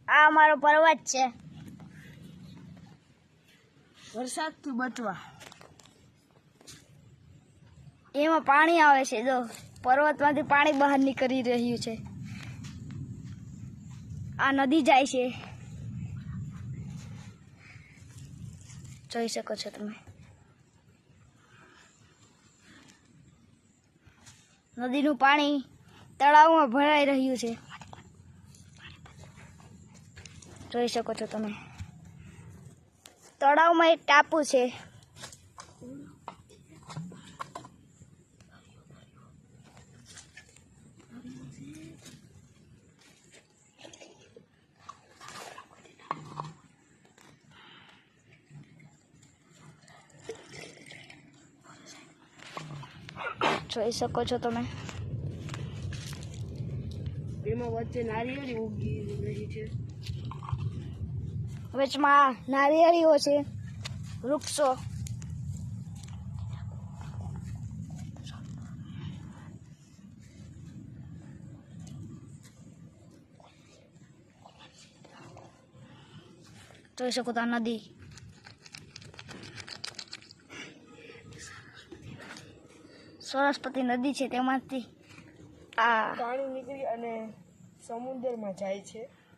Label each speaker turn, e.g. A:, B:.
A: આ અમારો પર્વત છે.
B: વરસાદથી બચવા
A: એમાં પાણી આવે છે. જો પર્વતમાંથી પાણી બહાર નીકળી રહ્યું છે. આ નદી જાય છે, જોઈ શકો છો તમે. નદીનું પાણી તળાવમાં ભરાઈ રહ્યું છે, જોઈ શકો છો તમે. તળાવમાં એક ટાપુ છે. જોઈ શકો છો તમે.
B: એમાં વચ્ચે નારિયેળી ઉગી રહી છે.
A: વચમાં નારિયેળીઓ છે, વૃક્ષો. જોઈ શકો તો નદી. સરસ્વતી નદી છે, તેમાંથી આ
B: પાણી નીકળી અને સમુદ્રમાં જાય છે.